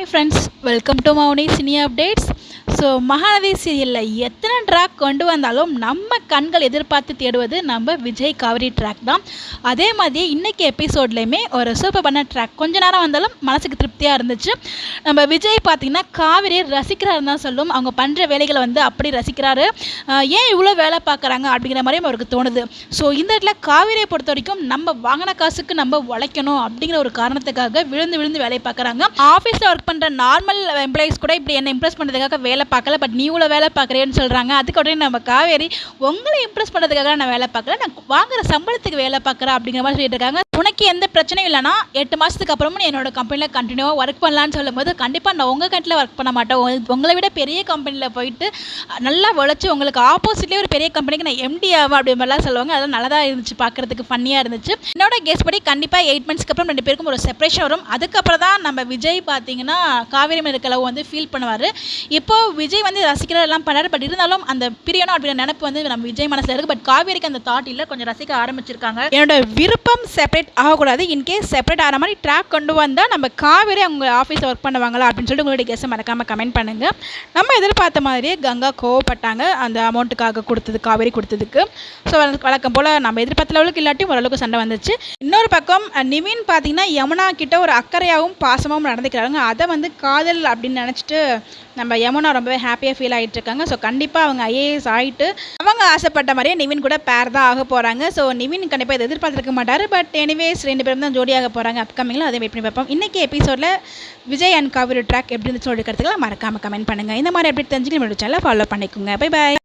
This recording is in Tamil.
Hi friends, welcome to Mauni Cine Updates. So Mahanadi சீரியலில் எத்தனை ட்ராக் கொண்டு வந்தாலும் நம்ம கண்கள் எதிர்பார்த்து தேடுவது நம்ம விஜய் காவிரி ட்ராக் தான். அதே மாதிரி இன்றைக்கி எபிசோட்லேயுமே ஒரு சூப்பர் பண்ண ட்ராக் கொஞ்ச நேரம் வந்தாலும் மனசுக்கு திருப்தியாக இருந்துச்சு. நம்ம விஜய் பார்த்திங்கன்னா காவிரியை ரசிக்கிறாருன்னு தான் சொல்லும். அவங்க பண்ணுற வேலைகளை அப்படி ரசிக்கிறாரு. ஏன் இவ்வளோ வேலை பார்க்குறாங்க அப்படிங்கிற மாதிரியும் அவருக்கு தோணுது. ஸோ இந்த இடத்துல காவிரியை பொறுத்த வரைக்கும் நம்ம வாங்கின காசுக்கு நம்ம உழைக்கணும் அப்படிங்கிற ஒரு காரணத்துக்காக விழுந்து விழுந்து வேலை பார்க்குறாங்க. ஆஃபீஸில் ஒர்க் பண்ணுற நார்மல் எம்ப்ளாயிஸ் கூட இப்படி என்ன இம்ப்ரெஸ் பண்ணுறதுக்காக வேலை பார்க்கல, பட் நீ இவ்வளோ வேலை பார்க்குறேன்னு சொல்கிறாங்க. அதுக்கு உடனே நம்ம காவேரி உங்களை இம்ப்ரெஸ் பண்ணுறதுக்காக நான் வேலை பார்க்கல, நான் வாங்குற சம்பளத்துக்கு வேலை பார்க்குறேன் அப்படிங்கிற மாதிரி சொல்லிட்டு இருக்காங்க. உனக்கு எந்த பிரச்சனையும் இல்லைனா 8 மாதத்துக்கு அப்புறமும் என்னோட கம்பெனியில் கண்டினியூவாக ஒர்க் பண்ணலான்னு சொல்லும் போது கண்டிப்பாக நான் உங்கள் கண்ட்டில் ஒர்க் பண்ண மாட்டேன், உங்களை விட பெரிய கம்பெனியில் போயிட்டு நல்லா உழைச்சி உங்களுக்கு ஆப்போசிட்லேயே ஒரு பெரிய கம்பெனிக்கு நான் எம்டி ஆகும் அப்படி மாதிரிலாம் சொல்லுவாங்க. அதெல்லாம் நல்லா தான் இருந்துச்சு, பார்க்குறதுக்கு ஃபன்னியாக இருந்துச்சு. என்னோட கெஸ் படி கண்டிப்பாக 8 மந்த்ஸ்க்கு அப்புறம் 2 பேருக்கும் ஒரு செப்பரேஷன் வரும். அதுக்கப்புறம் தான் நம்ம விஜய் பார்த்தீங்கன்னா காவேரி மேல இருக்க ஃபீல் பண்ணுவார். இப்போது விஜய் ரசிக்கிறதெல்லாம் பண்ணாரு, பட் இருந்தாலும் அந்த பிரியணும் அப்படிங்கிற நினைப்பு நம்ம விஜய் மனசில் இருக்குது. பட் காவேரிக்கு அந்த தாட் இல்லை, கொஞ்சம் ரசிக்க ஆரம்பிச்சிருக்காங்க. என்னோட விருப்பம் செப்பரேட் ஆகக்கூடாது, இன்கேஸ் செப்பரேட் ஆகிற மாதிரி ட்ராக் கொண்டு வந்தால் நம்ம காவேரி அவங்க ஆஃபீஸில் ஒர்க் பண்ணுவாங்களா அப்படின்னு சொல்லிட்டு உங்களுடைய கெஸ்ஸை மறக்காமல் கமெண்ட் பண்ணுங்கள். நம்ம எதிர்பார்த்த மாதிரியே கங்கா கோவப்பட்டாங்க அந்த அமௌண்ட்டுக்காக காவேரி கொடுத்ததுக்கு. ஸோ வழக்கம் போல் நம்ம எதிர்பார்த்த லெவலுக்கு இல்லாட்டியும் ஓரளவுக்கு சண்டை வந்துச்சு. இன்னொரு பக்கம் நிவின் பார்த்தீங்கன்னா யமுனா கிட்ட ஒரு அக்கறையாகவும் பாசமாகவும் நடந்துக்கிறாங்க. அதை காதல் அப்படின்னு நினச்சிட்டு நம்ம யமுனா ரொம்பவே ஹாப்பியாக ஃபீல் ஆகிட்டு இருக்காங்க. ஸோ கண்டிப்பாக அவங்க ஐஏஎஸ் ஆகிட்டு அவங்க ஆசைப்பட்ட மாதிரியே நிவின் கூட பேர் தான் ஆக போகிறாங்க. ஸோ நிவின் கண்டிப்பாக இதை எதிர்பார்த்துருக்க மாட்டார். பட் எனிவேஸ் 2 பேரும் தான் ஜோடியாக போகிறாங்க அப்கமிங்கில். அதை வெயிட் பண்ணி பார்ப்போம். இன்றைக்கி எபிசோடில் விஜய் அண்ட் காவிரி ட்ராக் எப்படி இருந்து சொல்லிக்கிறதுக்கு மறக்காமல் கமெண்ட் பண்ணுங்கள். இந்த மாதிரி எப்படி தெரிஞ்சுக்க நம்மளோட சேனலை ஃபாலோ பண்ணிக்கோங்க. Bye bye.